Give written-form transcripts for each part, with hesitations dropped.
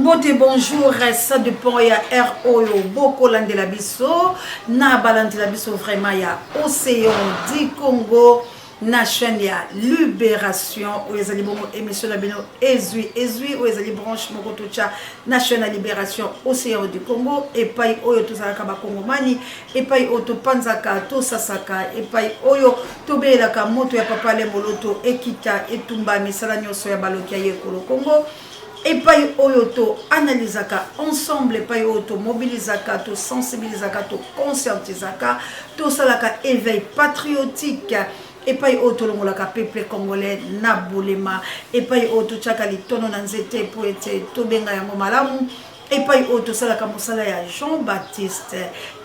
Mbote bonjour, ça dépend ya ROYO Boko Landela Bisso, na Balantela Bisso vraiment ya Océan du Congo, na chaîne ya Libération, où les ali bongo émission la bino ezui, où les ali branche moko tucha, na chaîne Libération Océan du Congo, et pai oyo to salaka ba Congo mani, et pai oto panzaka to sasaka, et pai oyo to belaka moto ya papa le moloto ekita etumba misala nyoso ya balokia ye kolo Congo. Et paï oyoto analysaka ensemble, paï oyoto mobilisaka, to sensibilisaka, to conscientisaka, to salaka éveil patriotique. Et paï oyoto longolaka peuple congolais na bolema. Et paï oyoto tchakali tono nanzete pour être to benga yango malamu. Et paï oyoto salaka mosala ya Jean-Baptiste.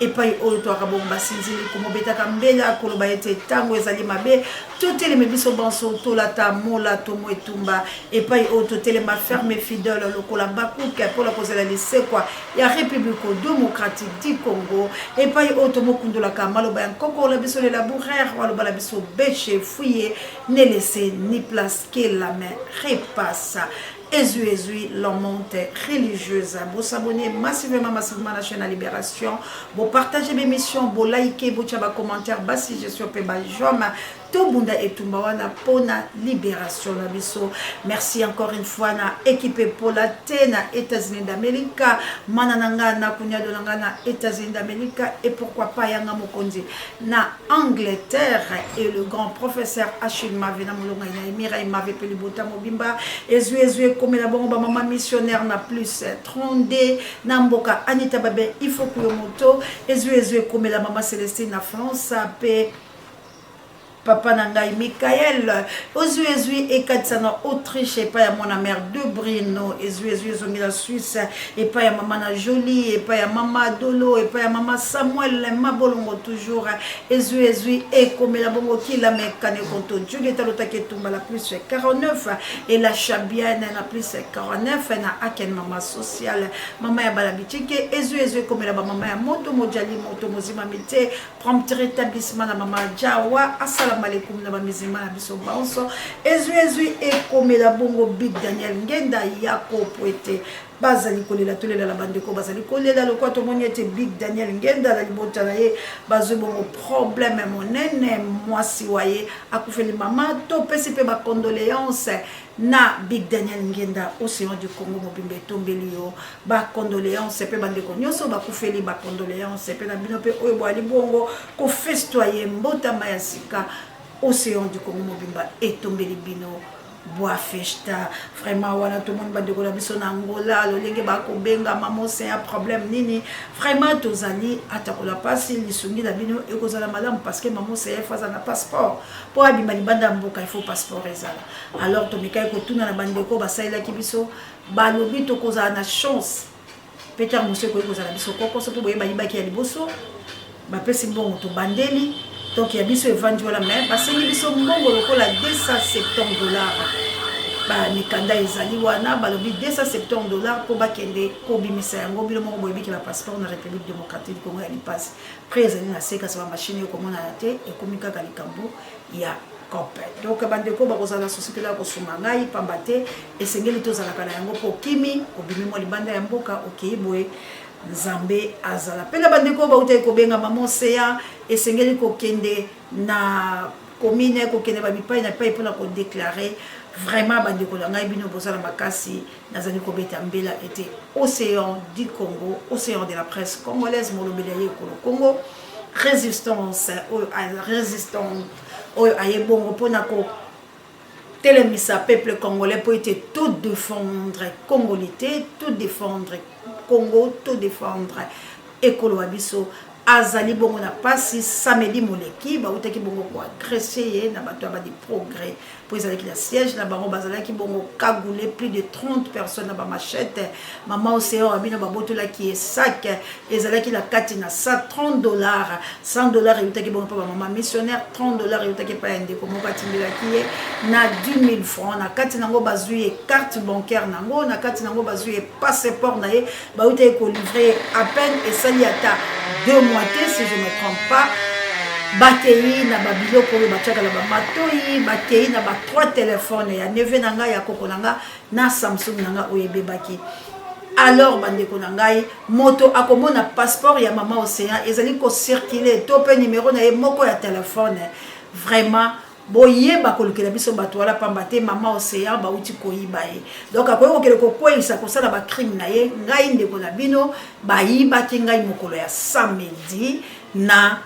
Et paï oyoto akabomba sinzili komo betaka mbela koloba ete tango ezali mabe. Tout les mébiso banso to la ta mola to moetumba. Et paï oyoto telema ferme fidèle lokola bakuke pour la cause la lycée quoi. Ya République démocratique du Congo. Et paï oyoto mokundo la kamalo ba nkoko la biso le laboureur waloba la biso beche fouiller ne laisser ni place que la main repasse. Ezui, la montée religieuse. Vous s'abonnez massivement à la chaîne Libération. Vous partagez mes missions, vous likez, vous avez commentaires. Si je suis au Péba Joma, tout bunda et tout mawana pour la libération. Merci encore une fois na équipé pour la na États-Unis d'Amérique, manananga na kunya de na États-Unis d'Amérique et pourquoi pas yanga mokondi na Angleterre et le grand professeur Achille Mavena Molonga na Emira Mave Pelibota Mobimba ezue comme la bomba maman missionnaire na plus 30D na mboka Anita Babe il faut que moto ezue comme la maman Célestine na France paix Papa Nangai Michael, Ezui et Katsana Autriche, et pas à mon mère de Brino, Ezui Zomi la Suisse, et pas à maman Jolie, et pas à maman Dolo, et pas à maman Samuel, Mabolongo toujours, Ezui et comme la bongo qui la mécanique contre Juliette Lotaketumba la plus 49, et la Chabienne la plus 49, et la Aken maman sociale, maman ya Balabitike, Ezui comme la maman ya Moto Mojali, Moto Mozima Mite, prompt rétablissement la maman Jawa, Assalamu alaikum na bamizima na biso banso ezui et comme la bongo Big Daniel Ngenda yako poete bazali kolela tolela la bandeko bazali kolela le quoi to moniete Big Daniel Ngenda la libota na ye bazo bongo problème monene mwasi waye akufeli mama to pesi pe ba condoléances na Big Daniel Ngenda Océan du Congo mobimbe tombeli yo ba condoléances pe bandeko nyoso ba kufeli ba condoléances pe na bino pe oyo bwali bongo ko festoyer mbota mayasika Océan du Congo mobimba et tombeli bino bois festa vraiment wana tout le monde bandeko na biso na Angola lolenge ba ko benga mamo c'est un problème nini vraiment tozali atakola pasi lisungi na bino ekozala malamu parce que mamo c'est faza na passeport pour abima libanda mboka il faut passeport ezala alors to mikai ko tuna na bandeko basaila ki biso balobi to kozala na chance peut-être monsieur ko kozala biso koko so to boye ba libaki ya liboso ba pesi mbongo to bandeli. Donc il y a biso evandi wala mais parce que biso mbongo lokola $270 ba mikanda ezali wana balobi $270 pour bakende ko bimisa yango bilo moko boyebi ki ba passeport na République démocratique du Congo ya lipasse présent na seka sa machine ko mona te e komika kalikambo ya copé donc bandeko bakozala société la kosuma ngai pambate esengeli tozala kana yango po kimi obimi mo libanda ya mboka okiboe Nzambe azala pela bandeko ba uta ko benga mamosea esengeli ko kende na commune ko kende ba bipai na pai pona ko déclarer vraiment bandeko la ngai bino bozala makasi nazali ko beta mbela était Océan du Congo Océan de la presse congolaise molobelaye ko Congo résistance aye bongo pona ko telemisa peuple congolais pour être tout défendre congolité tout défendre Congo tout défendre ekolo abiso azali bongo na pasi samedi moleki ba utaki bongo ko agresser na bato ba di progrès pour ezali ki la siège na bango bazala ki bongo kagoulé plus de 30 personnes ba machette maman Océan abina ba botola ki sac ezala ki la katina $130 $100 utaki bongo pa maman missionnaire $30 utaki pa ende ko mo katimbela ki na 10 000 francs na katina ngo bazui carte bancaire nango na katina ngo bazui passeport na ye ba utaki ko livrer à peine et sali ata 2 mois si je ne me trompe pas bakei na babilo ko bachaka la bamatoi bakei na ba 3 téléphones ya neve nanga ya koko nanga na Samsung nanga oyebe baki alors bandeko na ngai moto akomona passeport ya Mama Océan ezali ko circuler to pe numéro na ye moko ya téléphone vraiment boyeba kolukela biso bato wala pambate Mama Océan bauti koyiba ye donc akoye kokele kokweyisa kosala ba crime na ye ngai ndeko na bino bayibaki ngai mokolo ya samedi na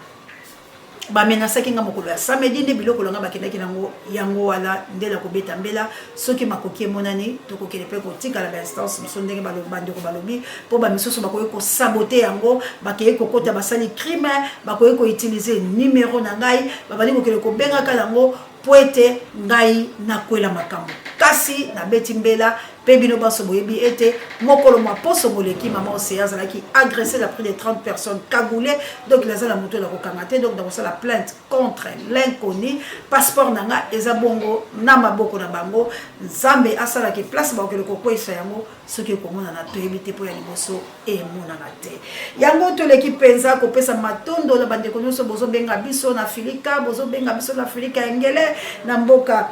bamenasaki nga mokolo ya samedi nde biloko longa bakendaki nango yango wala ndela kobeta mbela soki makoki emonani tokokele mpe kotikala bainstance moso ndenge bandeko balobi mpo bamisusu bakoki kosabote yango bakeye kokota basali crime bakoki koutilize numero na ngai babali kokele kobengaka yango po ete ngai nakwela makambo kasi nabeti mbela pe bino baso boyebi ete mokolo mwa poso moleki Mama Océan azalaki agressé la près de 30 personnes cagoulées donc il a la moto la kokangate donc dans la plainte contre l'inconnu passeport nanga eza bongo na maboko na bango nzambe asala ki place ba okelo kokwesa yango soki komona na toyebi te po ya liboso e mona na te yango to leki penza ko pesa matondo la bande konoso bozo benga biso na Filika bozo benga biso na Filika engele na mboka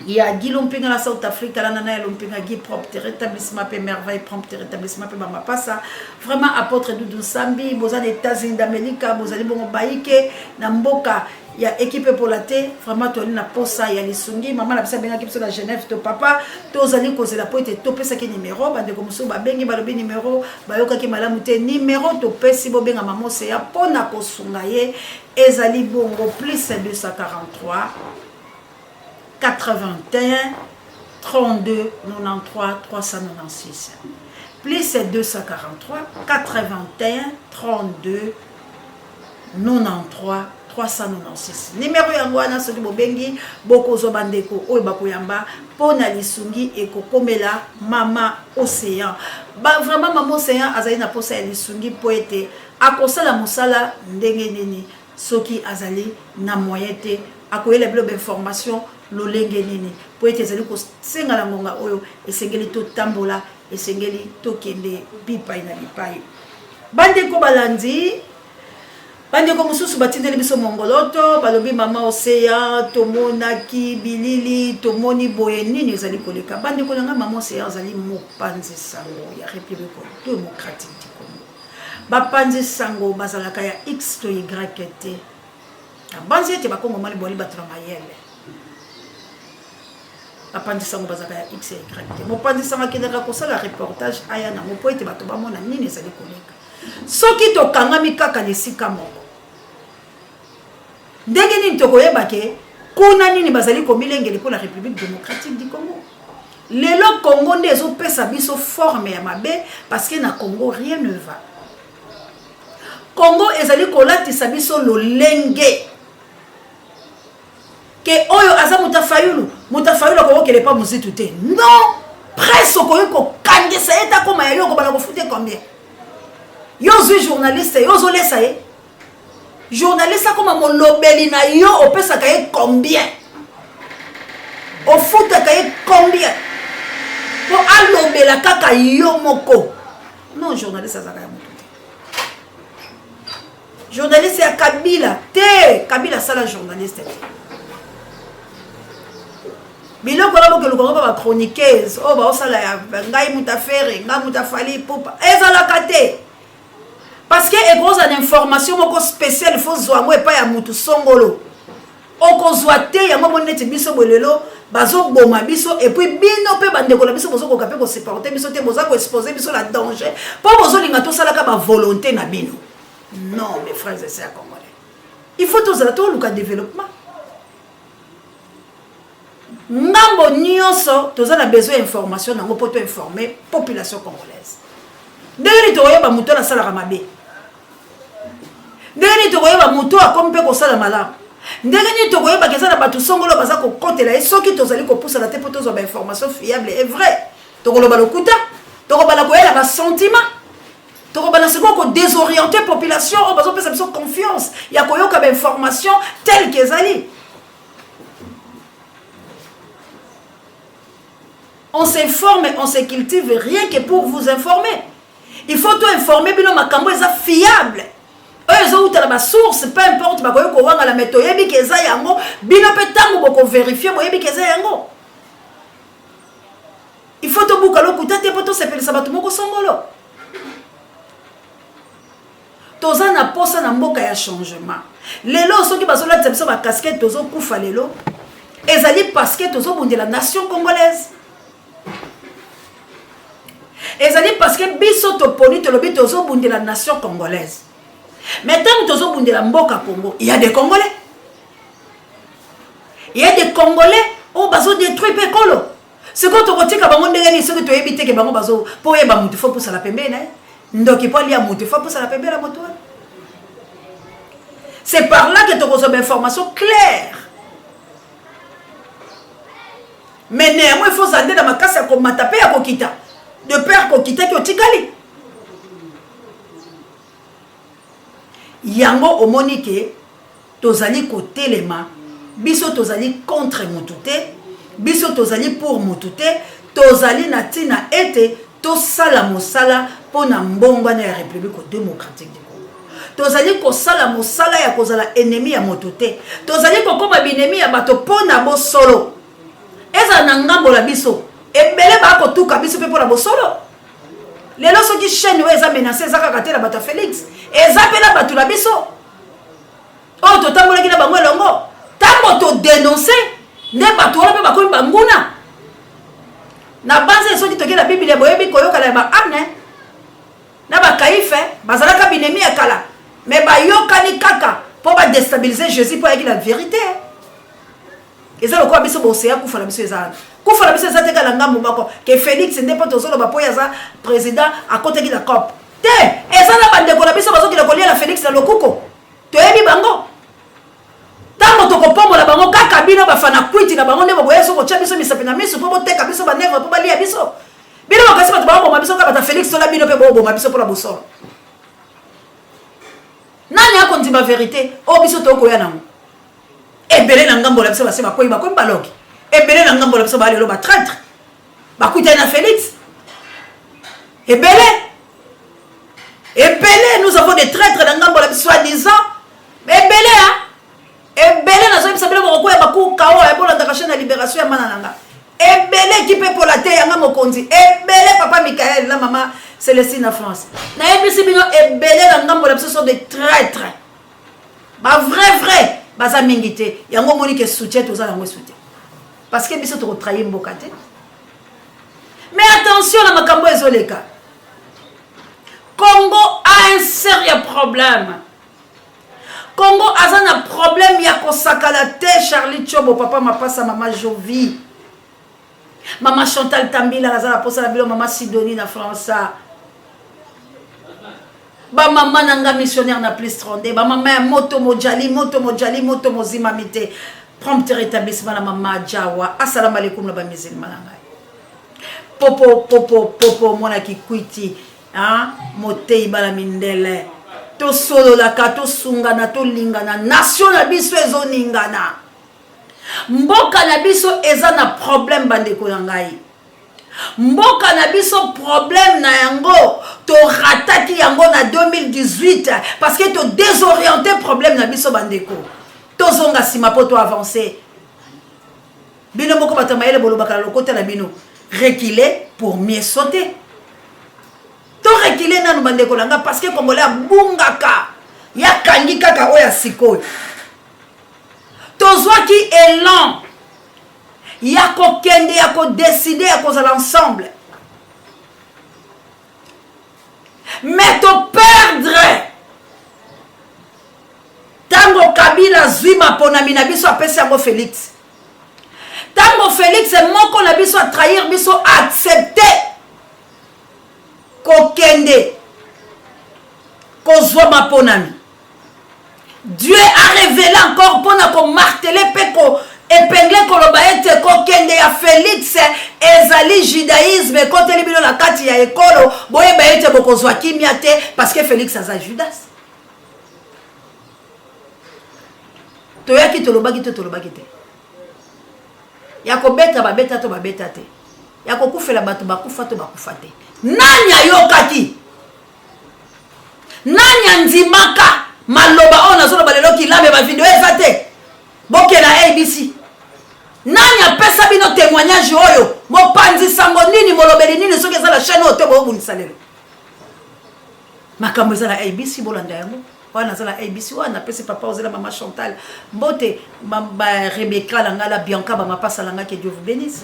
il y a Guy Lompinga la South Africa, la nana Lompinga Guy propre rétablissement pe merveille propre rétablissement pe mama passa vraiment apôtre Doudou Sambi boza des États-Unis d'Amérique boza li bongo baike na mboka il y a équipe pour la thé vraiment to na posa ya lisungi maman la bisa benga équipe sur la Genève to papa to zali cause la poete to pesa ki numéro bande comme so ba bengi ba lobi numéro ba yoka ki malamu te numéro to pesi bo benga Mama Océan pona ko sunga ye ezali bongo plus 243 81 32 93 396 plus 243 81 32 93 396 numéro yango wana soki bobengi bokozo bandeko oyo bakoyamba pona lisungi ekokomela Mama Océan vraiment Mama Océan azali na posa ya lisungi po ete akosala mosala ndenge nini soki azali na moyen te akoyela bilo information lolenge nini po ete ezali kosenga na ngonga oyo esengeli totambola esengeli tokende bipai na bipai bandeko balandi bandeko mosusu batindeli biso mongoloto balobi Mama Océan tomonaki bilili tomoni boye nini ezali koleka bandeko nanga Mama Océan azali mopanzi sango ya République démocratique du Congo bapanzi sango bazalaka ya X to Y te banzi ete bakongo mali boli bato na mayele apandisanga bazaka ya X et Y mopandisanga keleka kosala reportage aya na mopo ete bato bamona nini ezali koleka soki tokangami kaka lesika moko ndenge nini tokoyeba ke kuna nini bazali komilengeli pour la République démocratique du Congo lelo Congo nde ezopesa biso forme ya mabe parce que na Congo rien ne va Congo ezali kolatisa biso lolenge que oyo aza mutafayulu ko kele pa muzitu te non presse ko yoko kangesa eta koma ya yoko bana ko fute combien yo zui journaliste yo zo lesa ye journaliste comme molobeli na yo opesa kaye combien o futa kaye combien po alobela kaka yo moko non journaliste azaka ya moto te journaliste ya Kabila sala journaliste biloko na boke lokoko ba chroniqueuse o ba osala ya ngai mutafere ngai mutafali popa ezalaka te parce que egoza d'information moko spéciale faut zwa mo epa ya mutu songolo okozwa te yango moneti biso bolelo bazo boma biso et puis bino pe bandeko na biso bozo ko kapé ko séparer biso te boza ko exposer biso la danger po bozo linga to sala ka ba volonté na bino non mes frères et sœurs congolais il faut tous to luka développement ngambo nyonso tozana besoin d'information nango poto informer population congolaise ndenge ni toyeba muto na sala mabe ndenge ni toyeba muto akompe ko sala malamu ndenge ni toyeba kezana batu songolo baza ko kotela et soki tozali ko poussa la te poto zo ba information fiable et vrai tokoloba lokuta tokobala ko yela ba sentiment tokobala seko ko désorienter population o bazo pesa biso confiance ya koyoka ba information telle qu'ezali. On s'informe, on se cultive rien que pour vous informer. Il faut tout informer, bino makambo eza fiable. Eux ils ont la source, peu importe bakoyo ko wanga la méthode yebi keza yango, bino pe tango boko vérifier bo yebi keza yango. il faut to buka lokuta te poto sepelisa bato moko songolo. Toza na posa na mboka ya changement. Lelo soki bazola tsebiso ba casquette tozo kufa lelo. Ezali parce que tozo bundi la nation congolaise. Ezali parce que biso to poni to lobi tozo bundi la nation congolaise. Mais tant que tozo bundi la mboka Congo, il y a des Congolais. Il y a des Congolais où bazo détruit Pekolo. C'est quand on retient que bango ndengani ce que to éviter que bango bazo pour yeba mutu faut pour ça la pembe na. Ndoki po lia mutu faut pour ça la pembe la moto. C'est par là que tu reçois une information claire. Mais néanmoins, il faut s'aller dans ma casse à Komatape à Kokita. De père Kokita qui est au Tikali. Yango omonike, tozali côté les mains, biso tozali contre Moutouté, biso tozali pour Moutouté, tozali natina ete, to sala mosala pour na mbongo na République démocratique du Congo. Tozali ko sala mosala ya kozala ennemi ya Moutouté. Tozali ko koma binemi ya bato pona bo solo. Eza na ngambo la biso. Ebele ba ko tuka biso pe pona bo solo. Lelo soki chaîne we eza menacé eza kaka te la bato Félix. Eza pe la bato la biso. Oh to tambola ki na bango elongo. Tambo to dénoncer ne bato wala pe bakomi banguna. Na base soki to ki la Bible boyebi koyoka la ba amne. Na ba kaife bazalaka binemi ya kala. Mais ba yokani kaka pour ba déstabiliser Jésus pour dire la vérité. Et ça le quoi biso boseya kufa la biso ezana. Kufa la biso ezate kala ngambo mako que Félix n'est pas tozolo ba poya za président à côté de la COP. Te ezana bande ko la biso bazo ki la kolia la Félix na lokuko. To yebi bango. Tango to kopomo la bango kaka bino ba fana kwiti na bango ne boyeso ko cha biso misapina miso po boteka biso ba nègre po ba lia biso. Bino bakasi bato ba bo biso ka ba Félix to la bino pe bo biso pour la bosolo. Nani a konti ma vérité o biso to ko ya nango. Ebele na ngambo la biso ba se ba koyi ba koyi baloki. Ebele na ngambo la biso ba lelo ba traître. Ba kuita na Félix. Ebele nous avons des traîtres dans ngambo la biso soi-disant. Ebele hein. Ebele na zo biso bele ko koya ba ku kawo e bola ndaka na libération ya mana nanga. Ebele qui peut pour la terre yanga mokonzi. Ebele papa Michael la maman Célestine en France. Na ebisi bino ebele na ngambo la biso sont des traîtres. Ba vrai baza mingité yango moni ke soutien toza na soutien. Parce que biso to trahir mbokate. Mais attention la makambo ezoleka. Congo a un sérieux problème. Congo a un problème ya kosakala te Charlie Chobo papa mapasa maman Jovi. Maman Chantal Tambila la zala posa la bilo maman Sidonie na France. Ba maman nanga missionnaire na plus 32. Ba maman moto mojali mozimamite. Prompt rétablissement la maman Jawa. Assalamu alaikum la ba musulman nanga. Popo mona ki kuiti. Hein? Motei bala mindele. To solo la ka to sungana to lingana. Nation na biso ezo ningana. Mboka na biso eza na problème bandeko na ngai. Mboka na biso problème na yango to rataki yango na 2018 parce que to désorienté problème na biso bandeko. To zonga sima po to avancer. Bino moko batamayele bolobaka lokote na bino. Reculer pour mieux sauter. To reculer na bandeko langa parce que Congolais bungaka ya kangi kaka oya sikoy. Tozwa ki élan yako kende yako décider yako za l'ensemble. Mais to perdre tango Kabila zwima pona mina biso apesi yango Félix. Tango Félix moko na biso a trahir biso accepter ko kende ko zwama ponami. Dieu a révélé encore pour marteler peko épingler kolobaete ko kende ya Félix ezali judaïsme côté libino la kati ya ekolo boye baete bokozwa kimia te parce que Félix aza Judas. Toyaki tolobaki te. Yako beta babeta to babeta te. Yako kufela bato bakufa to bakufa te. Nani ayokaki? Nani andimaka? Maloba ona zolo balelo kilambe ba video ezate. Boke na ABC. Nani apesa bino témoignage oyo? Bo panzi sango nini molobeli nini soki eza la chaîne ote bo bunisa lelo. Makambo eza la ABC bolanda yango. Wana eza la ABC wana pesi papa ozela mama Chantal. Mbote ba Rebecca langa Bianca ba mapasa langa que Dieu vous bénisse.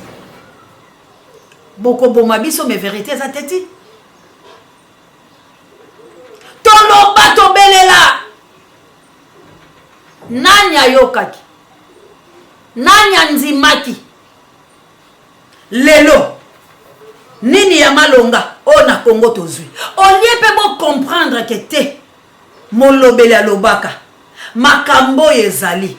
Boko boma biso mais vérité eza teti. Tolo bato belela. Nanya yokaki. Nanya nzimaki. Lelo. Nini ya malonga. On a Congo tozui. On lié pe bo comprendre que te. Molobele alobaka. Makambo ezali.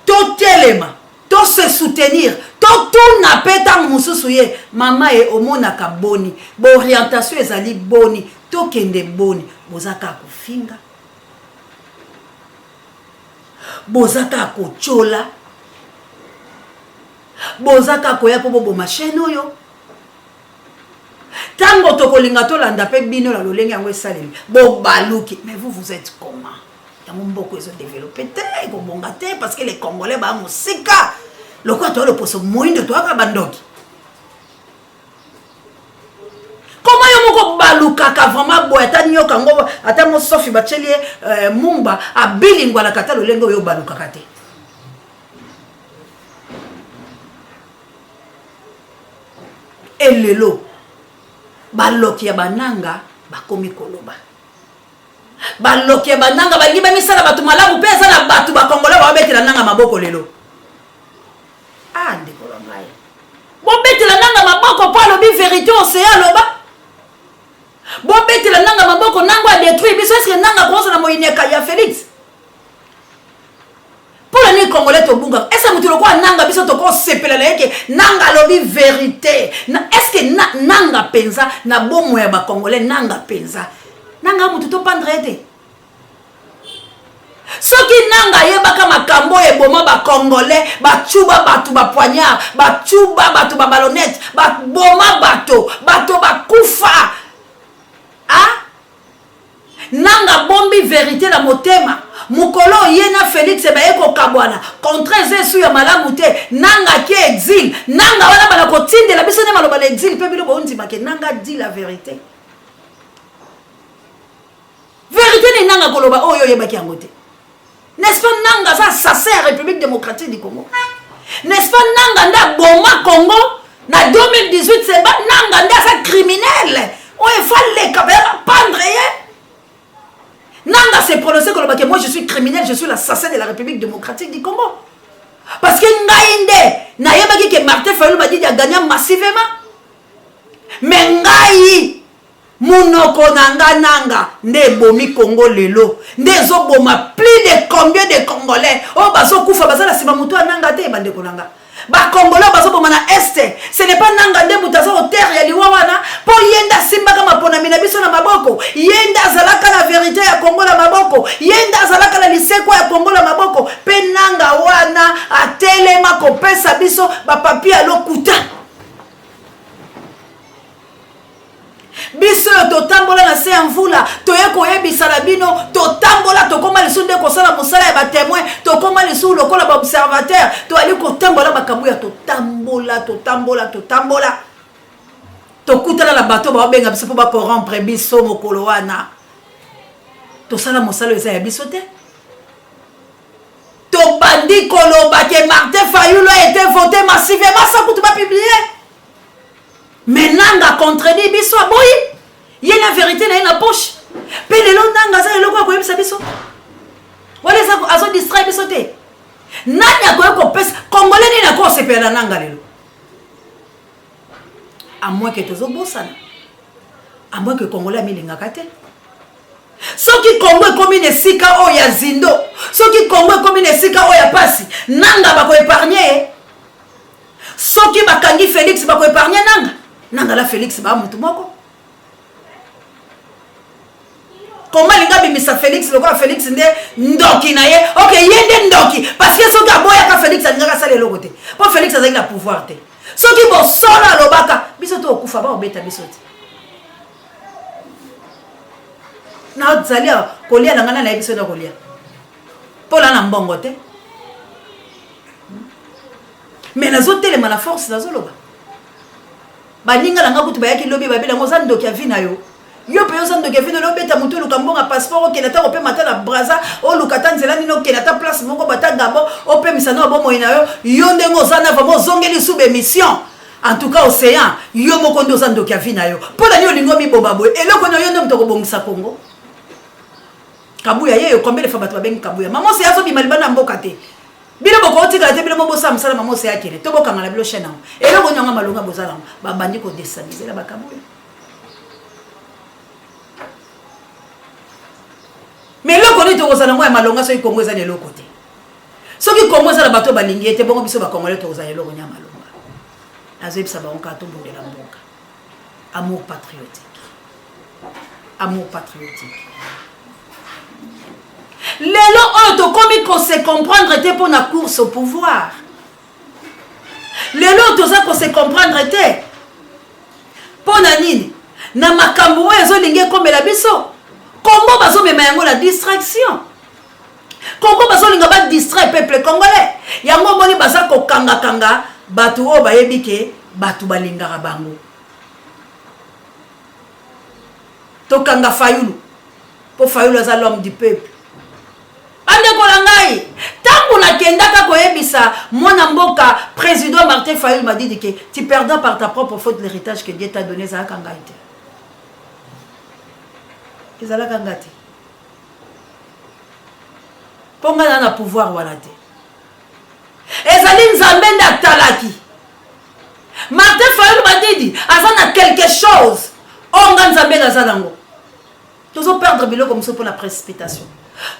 To telema. To se soutenir. To tuna peta mususu ye. Mama e omonaka boni. Bo orientation ezali boni. To kende boni. Bozaka kufinga. Bozaka kochola. Bozaka koya po bobo machine oyo. Tango tokolinga tolanda pe bino la lolenge yango esaleli. Bo baluki. Mais vous êtes comment? Yango mboko ezo développer te, ko bonga te parce que les Congolais ba musika. Lokwa to le poso moindo to aka bandoki. Comment yo moko baluka ka vraiment boya ta nyoka ngo ata mo sofi bachelie mumba abilingwa la kata lolenge yo baluka kate. Elelo baloki ya bananga bakomi koloba baloki ya bananga balingi bamisala batu malamu pe eza na batu bakongola babetela nanga maboko lelo ndeko la ngai bobetela nanga maboko po alobi vérité océan aloba bobetela nanga maboko nango adétruit biso eske nanga koza na moyineka ya Félix pour les Congolais to bunga est-ce que mutu lokwa nanga biso to ko sepela la yeke nanga lobi vérité est-ce que nanga penza na bomo ya ba Congolais nanga penza nanga mutu to pandrete soki nanga yebaka makambo e boma ba Congolais ba chuba batu ba poignard ba chuba batu ba ballonnette ba boma bato ba kufa nanga bombi vérité na motema mukolo yena Félix bayeko kabwana contre Zesu ya malamu te nanga ki exil nanga wana bana kotindela biso ne maloba l'exil pe bilo bonzi make nanga dit la vérité ni nanga koloba oyo yebaki yango te n'est-ce pas nanga ça c'est la République démocratique du Congo n'est-ce pas nanga nda boma Congo na 2018 c'est ba nanga nda ça criminel on fallait kabela pendre Nanga s'est prononcé que moi je suis criminel, je suis l'assassin de la République démocratique du Congo. Parce que Ngaïnde, Nayabaki que Martin Fayulu m'a dit qu'il a gagné massivement. Mais Ngaï, Mounoko Nanga, ne bomi Congo lelo, ne zoboma plus de combien de Congolais. Oh, bazo koufa, baza la simamuto Nanga te, bande konanga. Ba Congolais bazo bomana este. Ce n'est pas Nanga de butazo au terre ya liwawana. Po yenda simba kama pona minabiso na maboko. Yenda zalaka la vérité ya Congo la maboko. Yenda zalaka la liseko ya Congo la maboko. Pe Nanga wana atelema kopesa biso ba papi alokuta. Biso to tambola na se mvula to yeko yebisa la bino to tambola to koma lisunde ko sala musala ya ba témoin to koma lisu lokola ba observateur to ali ko tambola bakabuya to tambola to kutala la bato ba benga biso po ba corrompre biso mokolo wana to sala musala eza ya biso te to bandi koloba ke Martin Fayulu a été voté massivement sans que tu vas publier. Mais Nanga contredit biso boyi. Il y a la vérité dans la poche. Pe lelo Nanga za lelo ko yebisa biso. Wala za azo distraire biso te. Nanya ko pesa Congolais ni na ko sepela Nanga lelo. À moins que tozo bosana. À moins que Congolais milinga kate. Soki Congo comme ne sika o ya zindo. Soki Congo comme ne sika o ya pasi. Nanga ba ko épargner. Soki bakangi Félix ba ko épargner Nanga. Nanga la Félix ba mutu moko. Comment linga bimisa Félix loko Félix nde ndoki na ye. OK, yende ndoki parce que soki aboya ka Félix alinga ka sala loko te. Po Félix azali na pouvoir te. Soki bo solo lobaka biso to okufa ba obeta biso te. Na zalia kolia na ngana na biso na kolia. Pola na mbongo te. Mais nazo telema na force nazo loba. baninga langa kutu bayaki lobi babela ngoza ndoki ya vina yo yo pe yoza ndoki ya vina lo beta mutu lukambonga passeport okenda ta ope mata na braza o lukata nzela nino okenda ta place moko bata gabo ope misano abomo ina yo ndenge oza na vamo zongeli sous émission en tout cas océan yo moko ndo oza ndoki ya vina yo pona ni olingo mibomba boye eloko na yo nde mutoko bongisa Congo kabuya ye combien de fois bato babengi kabuya maman c'est azo bimali bana mboka te bino boko otika te bino bobosa msala maman c'est akele to boka ngala bilo chena eloko nyanga malonga bozala ba bandi ko destabiliser la bakabuya mais eloko ni to kozala ngo ya malonga so ikongo eza eloko te soki kongo eza na bato balingi te bongo biso ba congolais to kozala eloko nya malonga azebisa ba onka to bondela mboka amour patriotique lelo oyo tokomi ko se comprendre te pour na course au pouvoir lelo toza ko se comprendre te pour na nini na makambo oyo ezolingi ekomela biso Congo bazomema yango la distraction Congo bazolinga ba distraire peuple congolais yango moni baza ko kanga batu oyo bayebi ke batu balingaka bango to kanga Fayulu po Fayulu aza l'homme du peuple ande kolangai tangu na kendaka koyebisa mwana mboka président Martin Fayulu m'a dit que tu perdras par ta propre faute l'héritage que Dieu t'a donné za kanga ite ezala kanga te ponga na pouvoir wala te ezali nzambe nda talaki Martin Fayulu m'a dit azana quelque chose onga nzambe na zanango tozo perdre biloko comme ça pour la précipitation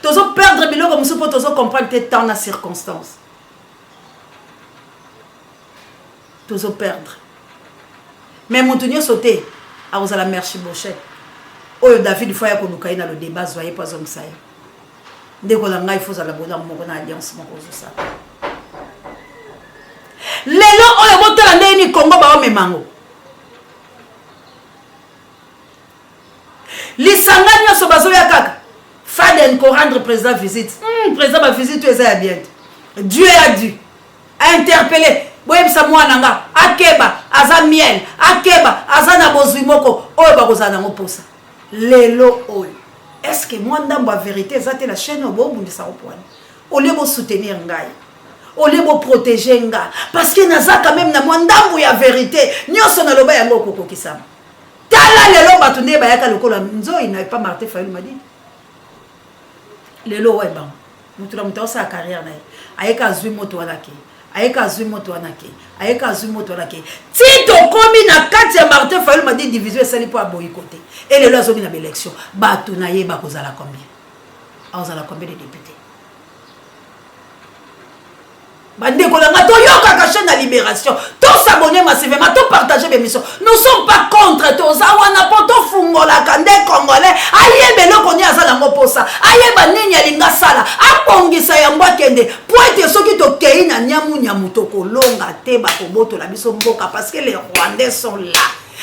tozo perdre biloko comme ça pour tozo comprendre tes temps na circonstance tozo perdre mais montunyo sauter a osala merci bochette oyo David fois ya koluka ina le débat zoye pas homme ça ndeko la ngai faut za la bona moko na alliance moko zo ça lelo oyo botala ndeni Congo ba o memango lisanga nyonso bazoya kaka Faden ko rendre président visite président ba visite eza bien Dieu a dû interpeller boyebisa mwana nga akeba aza miel akeba aza na bozwi moko oyo bakozala nango posa lelo oyo est-ce que moi ndambo la vérité ezate la chaîne obo bundisa opwana ole bo soutenir ngai ole bo protéger nga parce que naza quand même na moi ndambo ya vérité nyonso na loba yango kokokisama tala lelo bato nde bayaka lokola nzoi na pas Martin Fayulu m'a dit lelo ouais bon mutula mutawa sa carrière na ayeka azwi moto wanake ayeka azwi moto wanake ayeka azwi moto wanake tito komi na kati ya Martin Fayulu m'a dit division esali po aboyi côté et lelo azoki na élection bato na yeba kozala combien azala combien de députés bande kolanga to yoka ka chaîne de libération to s'abonner massivement to partager mes missions nous sommes pas contre to za wana poto fungola kande congolais ayebe loko ni azala ngoposa ayeba nini alinga sala akongisa ya mbakende poete soki to kei na nyamu to kolonga te ba koboto la biso mboka parce que les Rwandais sont là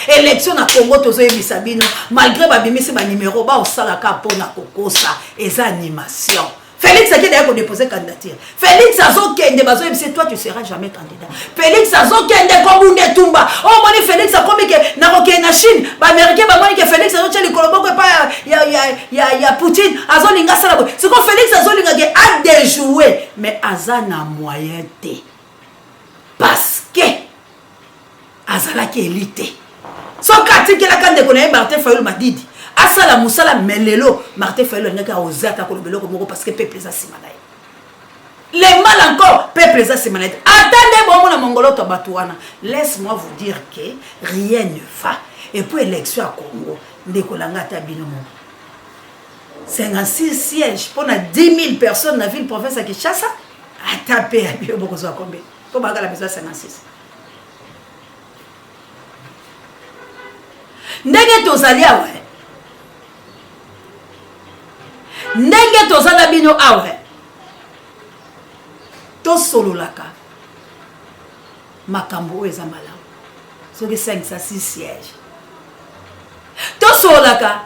élection na Congo tozo yebisa bino malgré ba bimisi ba numéro ba osala ka pona kokosa eza animation Félix a d'ailleurs déposé candidature. Félix a zokende bazo c'est toi tu seras jamais candidat. Félix a zokende comme Tumba. Oh moni Félix a comme que na roké na Chine, ba américain ba moni que Félix a zokende koloboko pa ya Poutine, azo linga sala. C'est que Félix a zolinga a déjouer mais azana moyen té. Parce que azala ki élité. Son quartier que la cande connaît Martin Fayulu m'a dit asala musala melelo Martin Fayulu ngaka ozata ko beloko moko parce que peuple za simana les mal encore peuple za simana attendez bon na mongolo to batuana laisse-moi vous dire que rien ne va et pour élection à Congo ndeko langa ta bino 56 sièges pour na 10 000 personnes na ville province à Kinshasa a tapé à bio beaucoup zo combien pour baga la besoin 56 ndenge tozali awe ndenge tozala bino awe to sololaka makambo oyo eza malamu soki 5 à 6 sièges to sololaka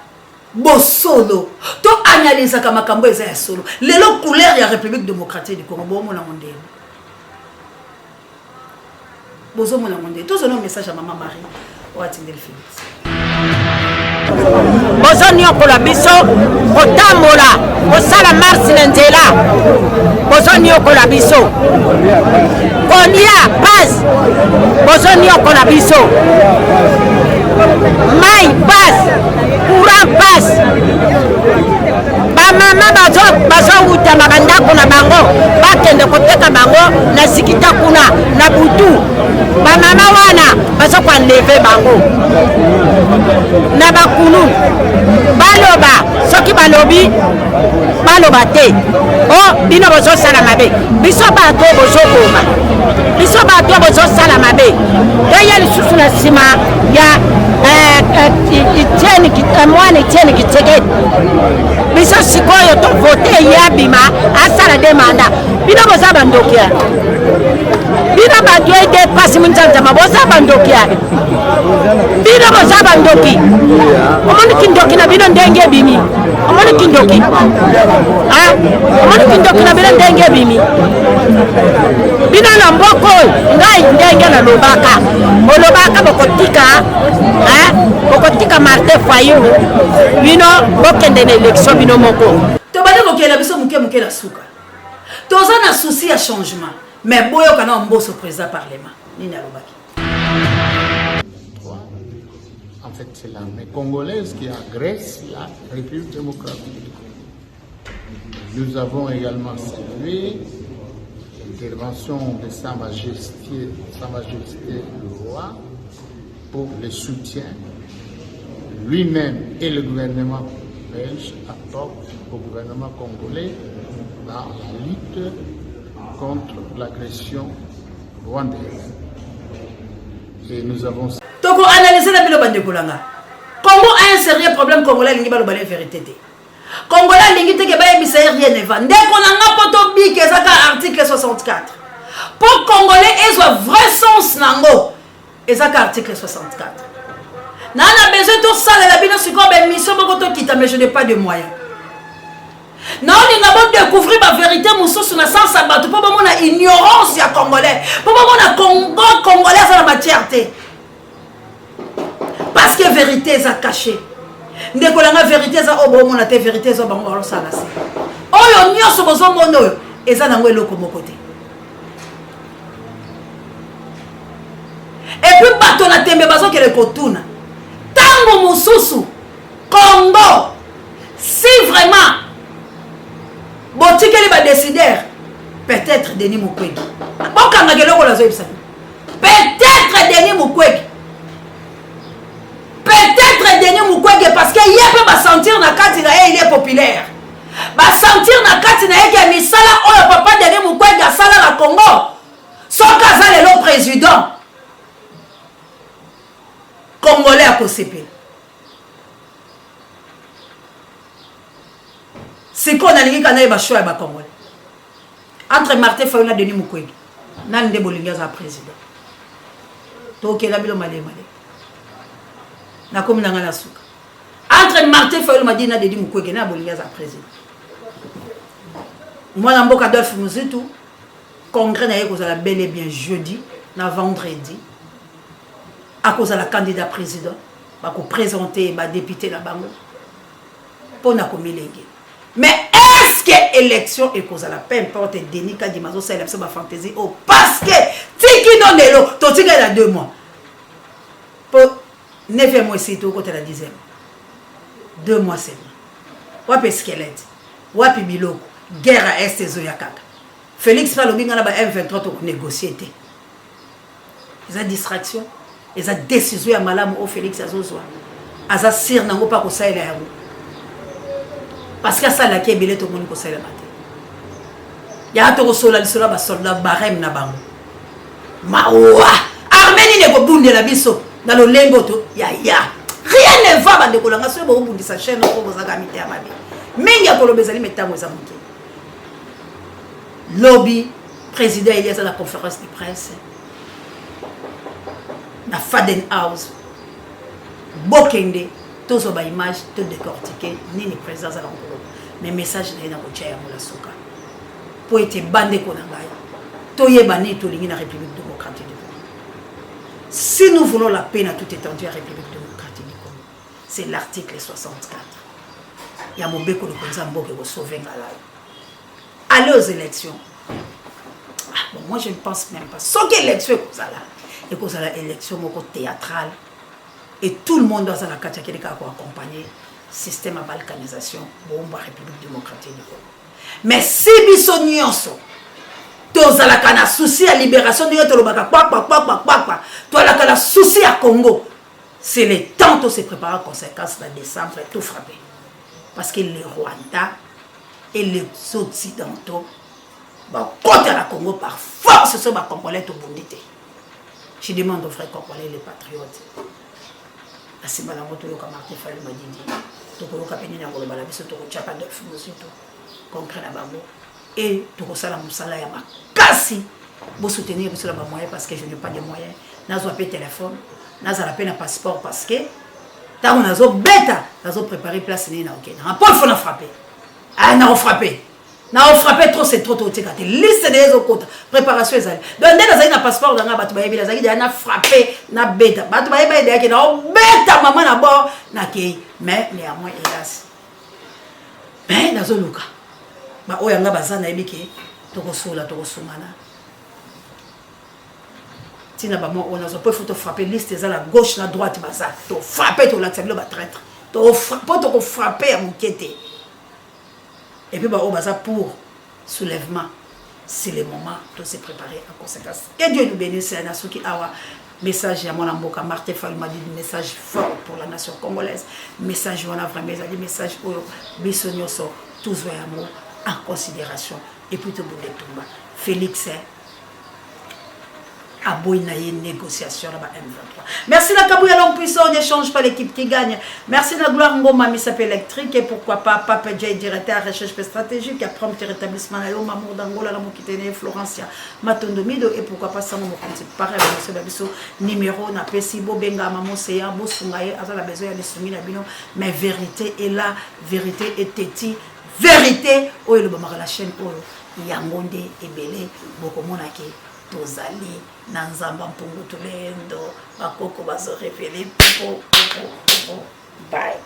bosolo to analysaka makambo eza ya solo lelo couleur ya République démocratique du Congo bomona mondelo bozomona mondelo tozona message à maman Marie oatindeli Félix. Bozo nyokola biso kotambola kosala marche na nzela bozo nyokola biso kolia base bozo nyokola biso mai base courant base bamama bazowuta na bandako na bango bakende koteka bango na sikita kuna na butu bamama wana bazokwandeve bango na bakunu baloba soki balobi baloba te o bino bozosala mabe biso bato bozoboma biso bato bozosala mabe toye lisusu na nsima ya mwana Etienne Tshisekedi biso sikoyo tovote yabima asala demanda bino boza bandoki ya bino bato ede pasi munzanzama boza bandoki ya bino boza bandoki omoni kindoki na bino ndenge bimi omoni kindoki omoni kindoki na bino ndenge bimi bino na mboko ngai ndenge na lobaka olobaka bokotika Martin Fayulu bino bokende na élection bino moko tobandi kokela biso muke na suka toza na souci ya changement mais boyoka na mboso président parlement nini alobaki. En fait, c'est l'armée congolaise qui agresse la République démocratique du Congo. Nous avons également salué l'intervention de Sa Majesté le roi pour le soutien lui-même et le gouvernement belge apportent au gouvernement congolais dans la lutte contre l'agression rwandaise. Et nous avons toko analyser la bilo bande kolanga. Congo a un sérieux problème congolais lingi balo balé vérité té. Congolais lingi té ke ba bisa rien ne va. Ndeko na ngapoto bi ke zaka article 64. Pour congolais ezwa vrai sens nango. Ezaka article 64. Na na besoin tout ça la bino siko ba mission boko to kita mais je n'ai pas de moyens. Non, on a découvrir la vérité mususu na sans sabato pour ba mona ignorance ya congolais. Pour ba mona Congo congolais ça la matière té. Parce que vérité est cachée. Ndeko la vérité est obo mona te vérité est bango balo sala se. Oyo nyoso bozo mono eza na ngwe loko mokote. Et puis bato na tembe bazo kele kotuna. Tango mususu Congo si vraiment botikeli ba décideur peut-être Denis Mukwege. Bokanga keloko la zo ibisa. Peut-être Denis Mukwege. Peut-être Denis Mukwege parce que il peut sentir na kati na il est populaire. Ba sentir na kati na yeke misala oyo papa Denis Mukwege asala na Congo. Soka za le président congolais a posepé. C'est qu'on a dit qu'on a eu choix à Congolais. Entre Martin Fayulu et Denis Mukwege, nan de bolinga za président. Donc il a bilo malé malé. Na komi na ngana suka. Entre Martin Fayulu m'a dit na Denis Mukwege na bolinga za président. Moi na mboka Adolphe Muzitu, congrès na yeko za la bel et bien jeudi, na vendredi. À cause de la candidat président, ba ko présenter ba député na bango. Pour na komilengi. Mais est-ce que l'élection est cause à la peu importe Denis Kadimazo c'est la fantaisie oh parce que tiki non nelo to tika il y a 2 mois pour 9e mois c'est au côté la 10e 2 mois c'est wapi squelette wapi biloko guerre à est zoya kaka Félix Palobinga na ba M23 to négocier té eza distraction eza décision ya malamu au Félix azozwa aza sir nango pa ko saela yango. Parce que ça là qui est belé tout le monde ko sala matin. Ya to ko sola lisolo ba soldat barem na bango. Mawa armeni ne ko bunde la biso dans le lengo to ya rien ne va bande ko langa so bo bundi sa chaîne ko boza ga mité amabi. Mingi ko lobezali metango za muke. Lobby président il y a la conférence de presse. Na Faden House. Bokende tozo ba image to décortiquer ni président za l'angolo mais message na ko tshaya mola soka po ete bande ko na ngai to yeba ni to lingi na République démocratique du Congo Si nous voulons la paix à toute étendue à la République démocratique du Congo, c'est l'article 64. Il y a mon béco de Konzambo qui va sauver Ngalaï. Allez aux élections. Ah, bon, moi, je ne pense même pas. Sauf qu'élection est comme ça là. Et comme ça, l'élection théâtrale. Et tout le monde doit la carte qui accompagner le système à balkanisation pour la République démocratique du Congo. Mais si bisognoso, tous la souci à libération de la souci à Congo, c'est le temps de se préparer aux conséquences de décembre et tout frapper. Parce que les Rwandais et les Occidentaux, contre la Congo par force, ce sont les Congolais tout bondité. Je demande aux frères Congolais, les patriotes. La semaine où tu as Martin Fayulu m'a dit, tu as péniné dans le balabiso, tu as chapa de fumo surtout, concret à Babo. Et tu as ça la moussala ya ma kasi. Vous soutenir sur la moyen parce que je n'ai pas de moyens. N'a pas de téléphone, n'a pas de passeport parce que tant on a zo bêta, n'a pas préparé place ni na ok. N'a pas faut frapper. Ah n'a frappé. N'a frappé trop c'est trop tôt tikate. Liste des autres préparation ezali. Donc dès que na passeport dans ba tu ba yebila zaki na frappé na bêta. Ba tu ba yebila ki na bêta maman na bord na ki mais néanmoins hélas. Mais na zo luka. Ba oyanga bazana yebiki toko sola toko sumana. Tina ba mo on a zo peut faut frapper liste ezala la gauche la droite baza. To frapper to l'accepter ba traître. To frapper à mon quête. Et puis, bah, pour soulèvement, c'est le moment de se préparer en conséquence. Que Dieu nous bénisse. C'est un message à mon amour, Martin Fayulu m'a dit un message fort pour la nation congolaise. Message, on a vraiment dit message pour Bissonioso, tous les amours en considération. Et puis, tout le monde est Félix, à Boinaye, négociation là-bas M23. Merci la Kabouya Long Puissant, on n'échange pas l'équipe qui gagne. Merci la Gloire Ngoma, Missap électrique et pourquoi pas Papa Jay, directeur recherche stratégique, à prompt rétablissement à Mamour d'Angola, la Mokitene, Florencia, Matondomido et pourquoi pas Samo Mokonti. Pareil, monsieur Babiso, numéro, na Pesibo, Benga, Mamo, Seya, Bosungaye, Aza la besoin de soumis la bino, mais vérité est là, vérité est téti, vérité, oh, le Bamara la chaîne, oh, Yangonde, Ebele, Bokomonake. Tozali nanzamba mpungu tulendo bakoko bazo repele popo bye.